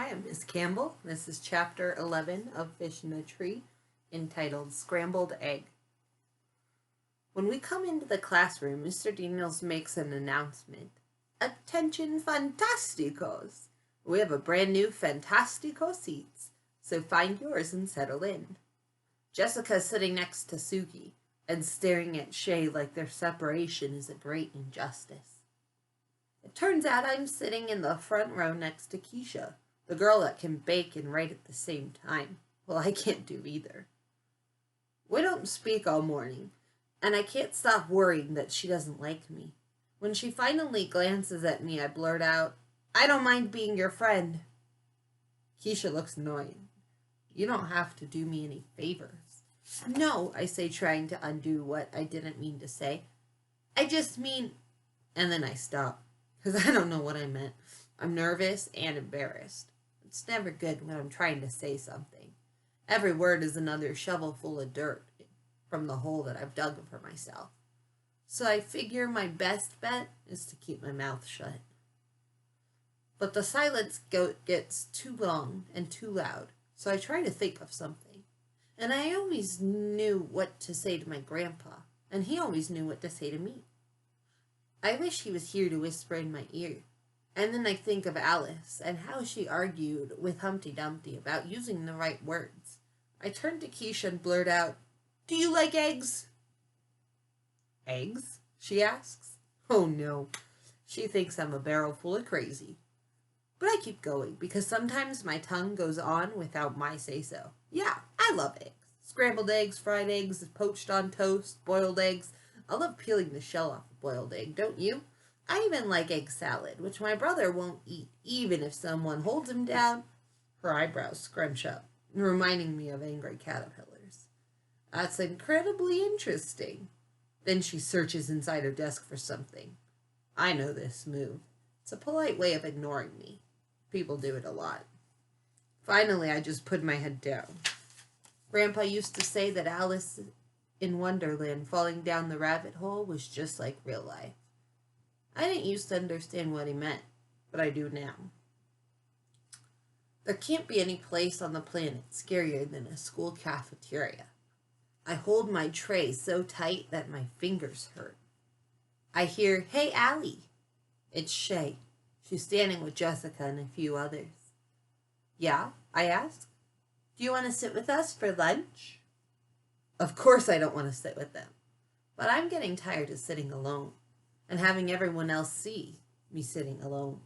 I'm Miss Campbell. This is Chapter 11 of Fish in a Tree, entitled Scrambled Egg. When we come into the classroom, Mr. Daniels makes an announcement. Attention Fantasticos! We have a brand new Fantastico seats, so find yours and settle in. Jessica's sitting next to Suki and staring at Shay like their separation is a great injustice. It turns out I'm sitting in the front row next to Keisha, the girl that can bake and write at the same time. Well, I can't do either. We don't speak all morning, and I can't stop worrying that she doesn't like me. When she finally glances at me, I blurt out, "I don't mind being your friend." Keisha looks annoyed. "You don't have to do me any favors." "No," I say, trying to undo what I didn't mean to say. "I just mean..." And then I stop, because I don't know what I meant. I'm nervous and embarrassed. It's never good when I'm trying to say something. Every word is another shovelful of dirt from the hole that I've dug for myself. So I figure my best bet is to keep my mouth shut. But the silence gets too long and too loud, so I try to think of something. And I always knew what to say to my grandpa, and he always knew what to say to me. I wish he was here to whisper in my ear. And then I think of Alice and how she argued with Humpty Dumpty about using the right words. I turn to Keisha and blurt out, "Do you like eggs?" "Eggs?" she asks. Oh no, she thinks I'm a barrel full of crazy. But I keep going because sometimes my tongue goes on without my say-so. Yeah, I love eggs. Scrambled eggs, fried eggs, poached on toast, boiled eggs. I love peeling the shell off a boiled egg, don't you? I even like egg salad, which my brother won't eat, even if someone holds him down. Her eyebrows scrunch up, reminding me of angry caterpillars. That's incredibly interesting. Then she searches inside her desk for something. I know this move. It's a polite way of ignoring me. People do it a lot. Finally, I just put my head down. Grandpa used to say that Alice in Wonderland falling down the rabbit hole was just like real life. I didn't used to understand what he meant, but I do now. There can't be any place on the planet scarier than a school cafeteria. I hold my tray so tight that my fingers hurt. I hear, "Hey, Allie." It's Shay. She's standing with Jessica and a few others. "Yeah?" I ask. "Do you want to sit with us for lunch?" Of course I don't want to sit with them, but I'm getting tired of sitting alone and having everyone else see me sitting alone.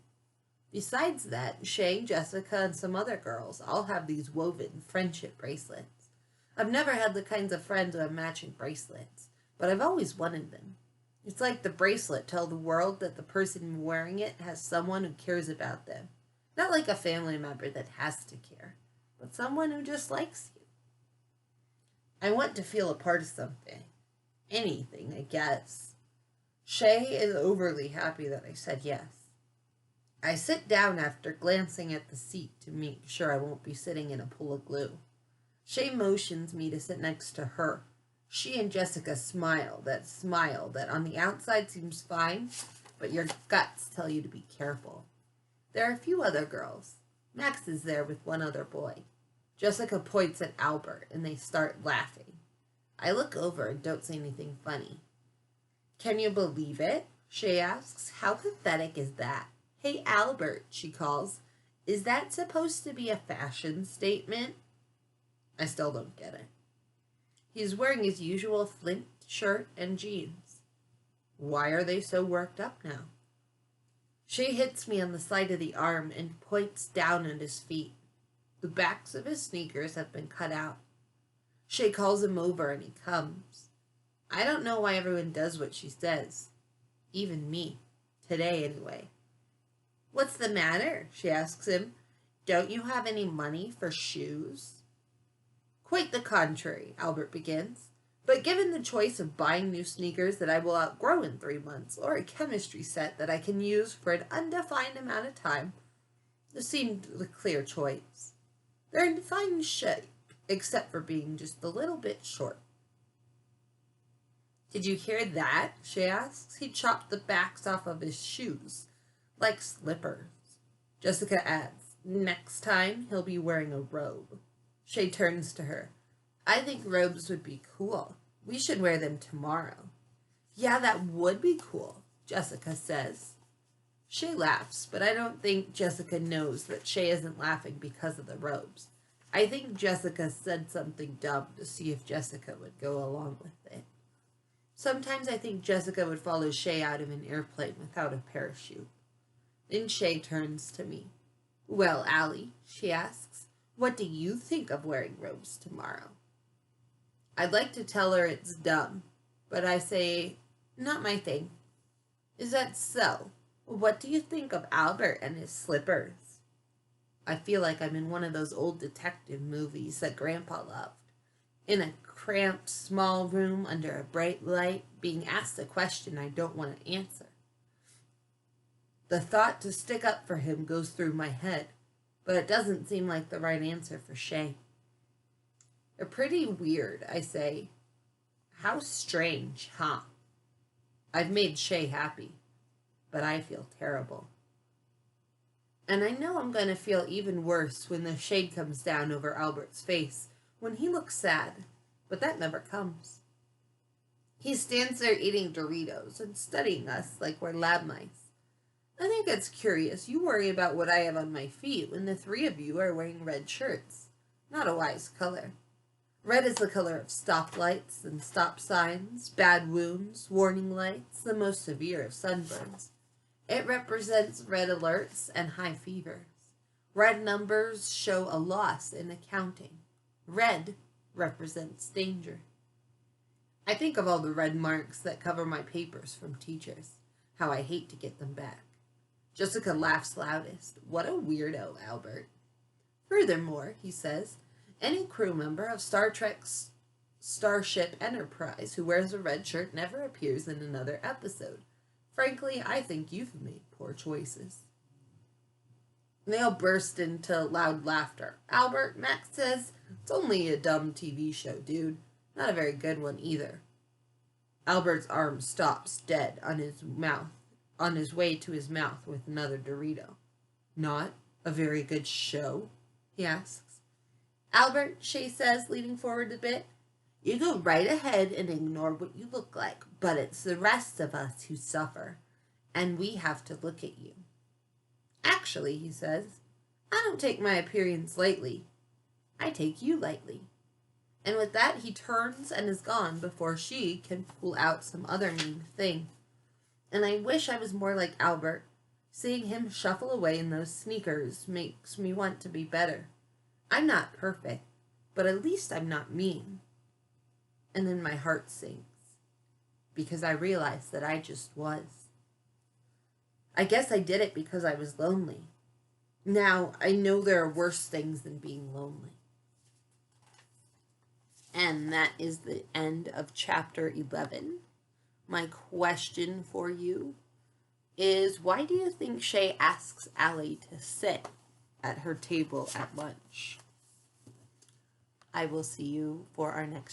Besides that, Shay, Jessica, and some other girls all have these woven friendship bracelets. I've never had the kinds of friends who have matching bracelets, but I've always wanted them. It's like the bracelet tells the world that the person wearing it has someone who cares about them. Not like a family member that has to care, but someone who just likes you. I want to feel a part of something. Anything, I guess. Shay is overly happy that I said yes. I sit down after glancing at the seat to make sure I won't be sitting in a pool of glue. Shay motions me to sit next to her. She and Jessica smile that on the outside seems fine, but your guts tell you to be careful. There are a few other girls. Max is there with one other boy. Jessica points at Albert, and they start laughing. I look over and don't say anything funny. "Can you believe it?" Shay asks. "How pathetic is that?" "Hey, Albert," she calls. "Is that supposed to be a fashion statement?" I still don't get it. He's wearing his usual Flint shirt and jeans. Why are they so worked up now? Shay hits me on the side of the arm and points down at his feet. The backs of his sneakers have been cut out. Shay calls him over and he comes. I don't know why everyone does what she says. Even me. Today, anyway. "What's the matter?" she asks him. "Don't you have any money for shoes?" "Quite the contrary," Albert begins. "But given the choice of buying new sneakers that I will outgrow in 3 months, or a chemistry set that I can use for an undefined amount of time, this seemed the clear choice. They're in fine shape, except for being just a little bit short." "Did you hear that?" she asks. "He chopped the backs off of his shoes, like slippers." Jessica adds, Next time, he'll be wearing a robe. Shay turns to her. I think robes would be cool. We should wear them tomorrow. Yeah, that would be cool, Jessica says. Shay laughs, but I don't think Jessica knows that Shay isn't laughing because of the robes. I think Jessica said something dumb to see if Jessica would go along with it. Sometimes I think Jessica would follow Shay out of an airplane without a parachute. Then Shay turns to me. Well, Allie, she asks, what do you think of wearing robes tomorrow? I'd like to tell her it's dumb, but I say, not my thing. Is that so? What do you think of Albert and his slippers? I feel like I'm in one of those old detective movies that Grandpa loved. In a cramped, small room under a bright light, being asked a question I don't want to answer. The thought to stick up for him goes through my head, but it doesn't seem like the right answer for Shay. They're pretty weird, I say. How strange, huh? I've made Shay happy, but I feel terrible. And I know I'm going to feel even worse when the shade comes down over Albert's face, when he looks sad, but that never comes. He stands there eating Doritos and studying us like we're lab mice. I think it's curious you worry about what I have on my feet when the three of you are wearing red shirts. Not a wise color. Red is the color of stoplights and stop signs, bad wounds, warning lights, the most severe of sunburns. It represents red alerts and high fevers. Red numbers show a loss in accounting. Red represents danger. I think of all the red marks that cover my papers from teachers, how I hate to get them back. Jessica laughs loudest. What a weirdo, Albert. Furthermore, he says, any crew member of Star Trek's Starship Enterprise who wears a red shirt never appears in another episode. Frankly, I think you've made poor choices. They all burst into loud laughter. Albert, Max says, it's only a dumb TV show, dude. Not a very good one either. Albert's arm stops dead on his way to his mouth with another Dorito. Not a very good show? He asks. Albert, Shay says, leaning forward a bit, you go right ahead and ignore what you look like, but it's the rest of us who suffer, and we have to look at you. Actually, he says, I don't take my appearance lightly. I take you lightly. And with that, he turns and is gone before she can pull out some other mean thing. And I wish I was more like Albert. Seeing him shuffle away in those sneakers makes me want to be better. I'm not perfect, but at least I'm not mean. And then my heart sinks, because I realized that I just was. I guess I did it because I was lonely. Now, I know there are worse things than being lonely. And that is the end of chapter 11. My question for you is, why do you think Shay asks Allie to sit at her table at lunch? I will see you for our next